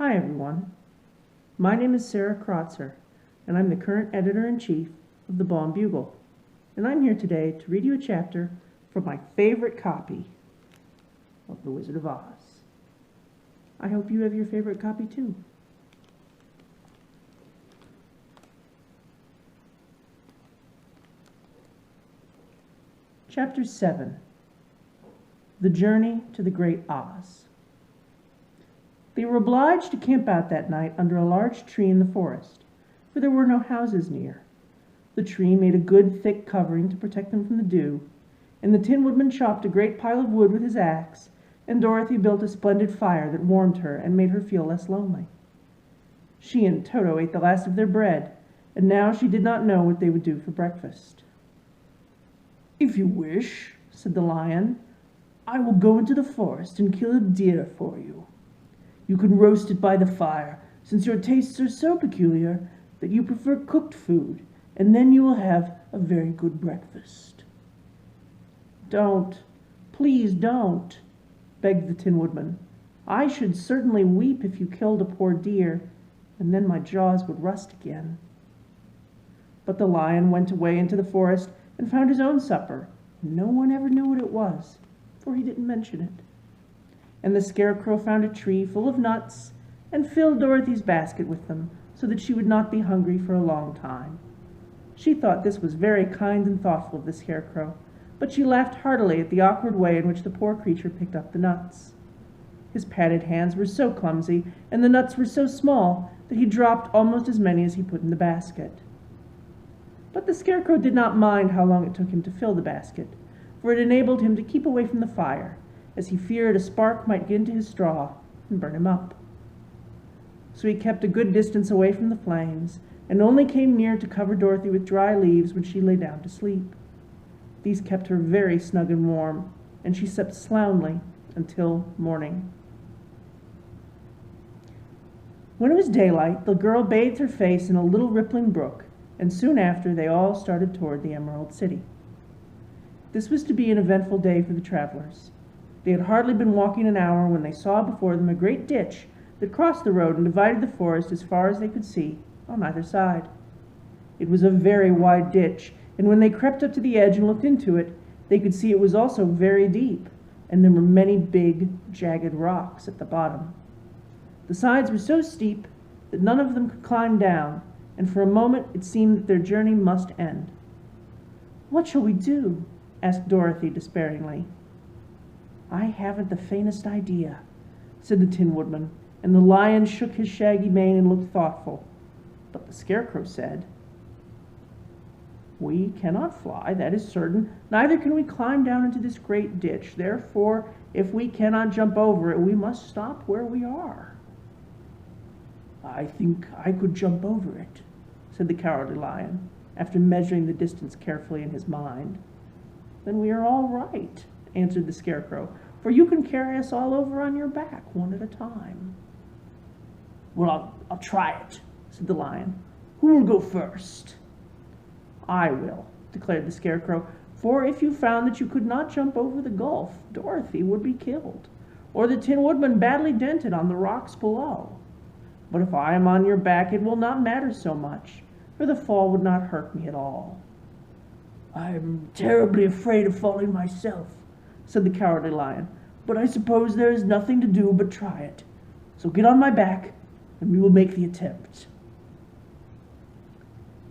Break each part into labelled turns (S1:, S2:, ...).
S1: Hi everyone, my name is Sarah Crotzer, and I'm the current editor-in-chief of the Baum Bugle, and I'm here today to read you a chapter from my favorite copy of The Wizard of Oz. I hope you have your favorite copy too. Chapter 7, The Journey to the Great Oz. They were obliged to camp out that night under a large tree in the forest, for there were no houses near. The tree made a good thick covering to protect them from the dew, and the Tin Woodman chopped a great pile of wood with his axe, and Dorothy built a splendid fire that warmed her and made her feel less lonely. She and Toto ate the last of their bread, and now she did not know what they would do for breakfast. "If you wish," said the lion, "I will go into the forest and kill a deer for you. You can roast it by the fire, since your tastes are so peculiar that you prefer cooked food, and then you will have a very good breakfast." "Don't, please don't," begged the Tin Woodman. "I should certainly weep if you killed a poor deer, and then my jaws would rust again." But the lion went away into the forest and found his own supper. No one ever knew what it was, for he didn't mention it. And the Scarecrow found a tree full of nuts and filled Dorothy's basket with them so that she would not be hungry for a long time. She thought this was very kind and thoughtful of the Scarecrow, but she laughed heartily at the awkward way in which the poor creature picked up the nuts. His padded hands were so clumsy, and the nuts were so small, that he dropped almost as many as he put in the basket. But the Scarecrow did not mind how long it took him to fill the basket, for it enabled him to keep away from the fire, as he feared a spark might get into his straw and burn him up. So he kept a good distance away from the flames, and only came near to cover Dorothy with dry leaves when she lay down to sleep. These kept her very snug and warm, and she slept soundly until morning. When it was daylight, the girl bathed her face in a little rippling brook, and soon after they all started toward the Emerald City. This was to be an eventful day for the travelers. They had hardly been walking an hour when they saw before them a great ditch that crossed the road and divided the forest as far as they could see on either side. It was a very wide ditch, and when they crept up to the edge and looked into it, they could see it was also very deep, and there were many big, jagged rocks at the bottom. The sides were so steep that none of them could climb down, and for a moment it seemed that their journey must end. "What shall we do?" asked Dorothy despairingly. "I haven't the faintest idea," said the Tin Woodman, and the lion shook his shaggy mane and looked thoughtful. But the Scarecrow said, "We cannot fly, that is certain. Neither can we climb down into this great ditch. Therefore, if we cannot jump over it, we must stop where we are." "I think I could jump over it," said the Cowardly Lion, after measuring the distance carefully in his mind. "Then we are all right," answered the Scarecrow, "for you can carry us all over on your back, one at a time." "Well, I'll try it," said the lion. "Who will go first?" "I will," declared the Scarecrow, "for if you found that you could not jump over the gulf, Dorothy would be killed, or the Tin Woodman badly dented on the rocks below. But if I am on your back, it will not matter so much, for the fall would not hurt me at all." "I'm terribly afraid of falling myself," said the Cowardly Lion, "but I suppose there is nothing to do but try it. So get on my back, and we will make the attempt."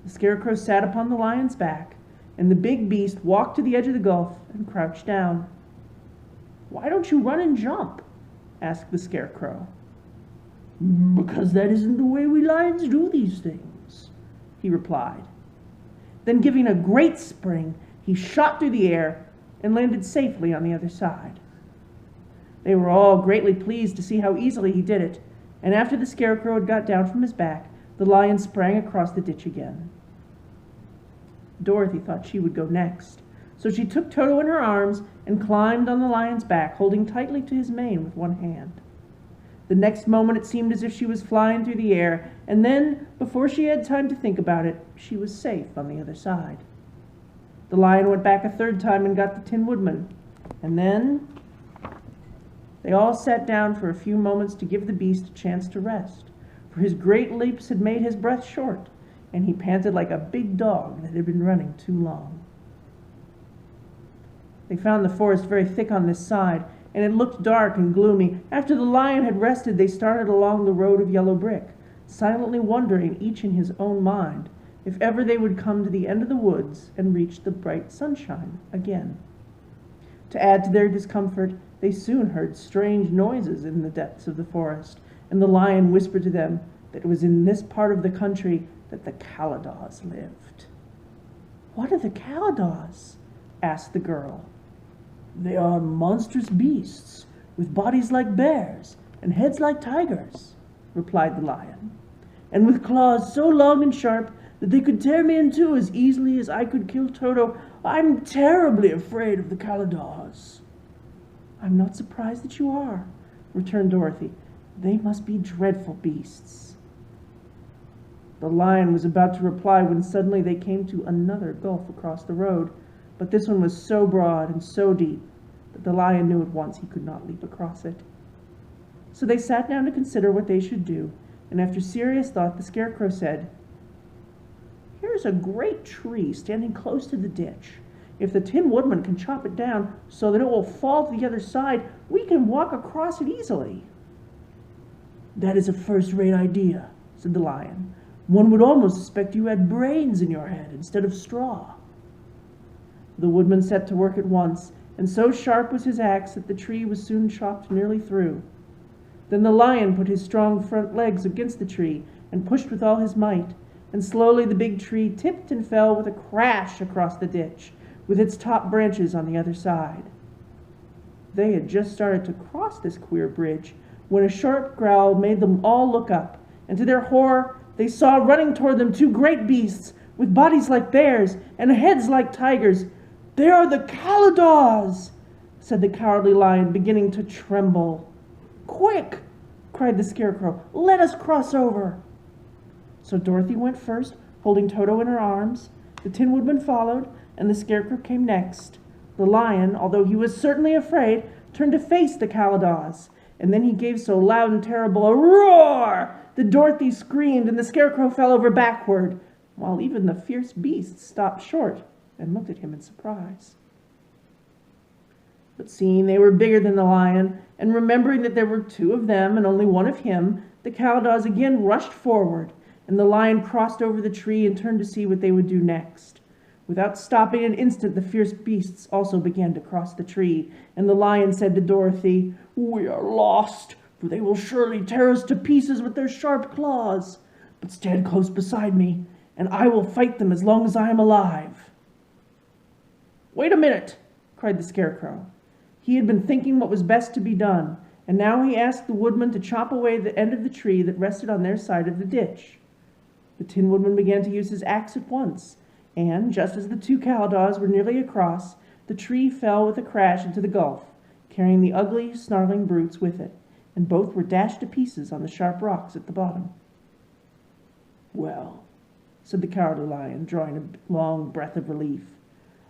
S1: The Scarecrow sat upon the lion's back, and the big beast walked to the edge of the gulf and crouched down. "Why don't you run and jump?" asked the Scarecrow. "Because that isn't the way we lions do these things," he replied. Then, giving a great spring, he shot through the air and landed safely on the other side. They were all greatly pleased to see how easily he did it, and after the Scarecrow had got down from his back, the lion sprang across the ditch again. Dorothy thought she would go next, so she took Toto in her arms and climbed on the lion's back, holding tightly to his mane with one hand. The next moment it seemed as if she was flying through the air, and then, before she had time to think about it, she was safe on the other side. The lion went back a third time and got the Tin Woodman, and then They all sat down for a few moments to give the beast a chance to rest, for his great leaps had made his breath short, and he panted like a big dog that had been running too long. They found the forest very thick on this side, and it looked dark and gloomy. After the lion had rested, they started along the road of yellow brick, silently wondering, each in his own mind, if ever they would come to the end of the woods and reach the bright sunshine again. To add to their discomfort, they soon heard strange noises in the depths of the forest, and the lion whispered to them that it was in this part of the country that the Calados lived. "What are the Calados?" asked the girl. "They are monstrous beasts, with bodies like bears and heads like tigers," replied the lion, "and with claws so long and sharp that they could tear me in two as easily as I could kill Toto. I'm terribly afraid of the Calados." "I'm not surprised that you are," returned Dorothy. "They must be dreadful beasts." The lion was about to reply when suddenly they came to another gulf across the road, but this one was so broad and so deep that the lion knew at once he could not leap across it. So they sat down to consider what they should do, and after serious thought the Scarecrow said, "Here's a great tree standing close to the ditch. If the Tin Woodman can chop it down so that it will fall to the other side, we can walk across it easily." "That is a first-rate idea," said the lion. "One would almost suspect you had brains in your head instead of straw." The woodman set to work at once, and so sharp was his axe that the tree was soon chopped nearly through. Then the lion put his strong front legs against the tree and pushed with all his might, and slowly the big tree tipped and fell with a crash across the ditch, with its top branches on the other side. They had just started to cross this queer bridge when a sharp growl made them all look up, and to their horror they saw running toward them two great beasts with bodies like bears and heads like tigers. "They are the Calados!" said the cowardly lion, beginning to tremble. "Quick!" cried the Scarecrow. "Let us cross over!" So Dorothy went first, holding Toto in her arms. The Tin Woodman followed, and the Scarecrow came next. The lion, although he was certainly afraid, turned to face the Calados, and then he gave so loud and terrible a roar that Dorothy screamed and the Scarecrow fell over backward, while even the fierce beasts stopped short and looked at him in surprise. But seeing they were bigger than the lion, and remembering that there were two of them and only one of him, the Calados again rushed forward, and the lion crossed over the tree and turned to see what they would do next. Without stopping an instant, the fierce beasts also began to cross the tree, and the lion said to Dorothy, "We are lost, for they will surely tear us to pieces with their sharp claws. But stand close beside me, and I will fight them as long as I am alive." "Wait a minute," cried the Scarecrow. He had been thinking what was best to be done, and now he asked the woodman to chop away the end of the tree that rested on their side of the ditch. The Tin Woodman began to use his axe at once, and, just as the two Calados were nearly across, the tree fell with a crash into the gulf, carrying the ugly, snarling brutes with it, and both were dashed to pieces on the sharp rocks at the bottom. "Well," said the cowardly lion, drawing a long breath of relief,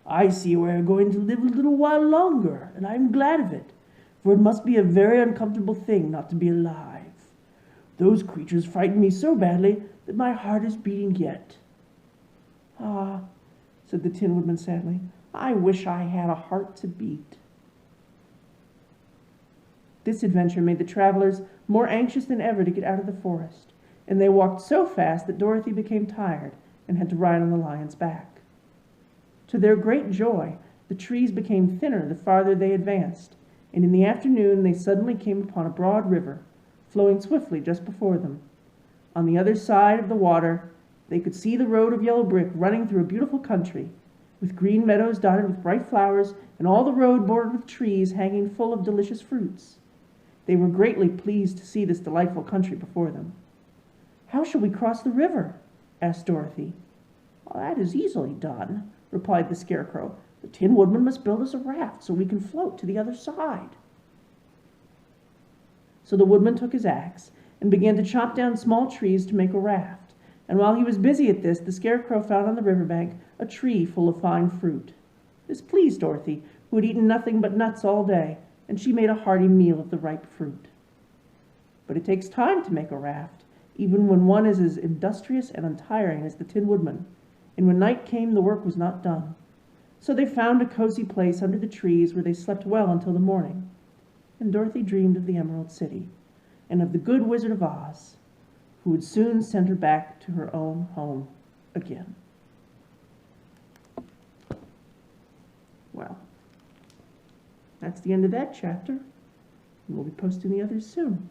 S1: "I see we are going to live a little while longer, and I am glad of it, for it must be a very uncomfortable thing not to be alive. Those creatures frightened me so badly that my heart is beating yet." "Ah," said the Tin Woodman sadly, "I wish I had a heart to beat." This adventure made the travelers more anxious than ever to get out of the forest, and they walked so fast that Dorothy became tired and had to ride on the lion's back. To their great joy, the trees became thinner the farther they advanced, and in the afternoon they suddenly came upon a broad river, flowing swiftly just before them. On the other side of the water, they could see the road of yellow brick running through a beautiful country, with green meadows dotted with bright flowers, and all the road bordered with trees hanging full of delicious fruits. They were greatly pleased to see this delightful country before them. "How shall we cross the river?" asked Dorothy. "That is easily done," replied the Scarecrow. "The Tin Woodman must build us a raft so we can float to the other side." So the woodman took his axe and began to chop down small trees to make a raft, and while he was busy at this, the Scarecrow found on the riverbank a tree full of fine fruit. This pleased Dorothy, who had eaten nothing but nuts all day, and she made a hearty meal of the ripe fruit. But it takes time to make a raft, even when one is as industrious and untiring as the Tin Woodman, and when night came the work was not done. So they found a cozy place under the trees where they slept well until the morning, and Dorothy dreamed of the Emerald City, and of the good Wizard of Oz, who would soon send her back to her own home again. Well, that's the end of that chapter. We'll be posting the others soon.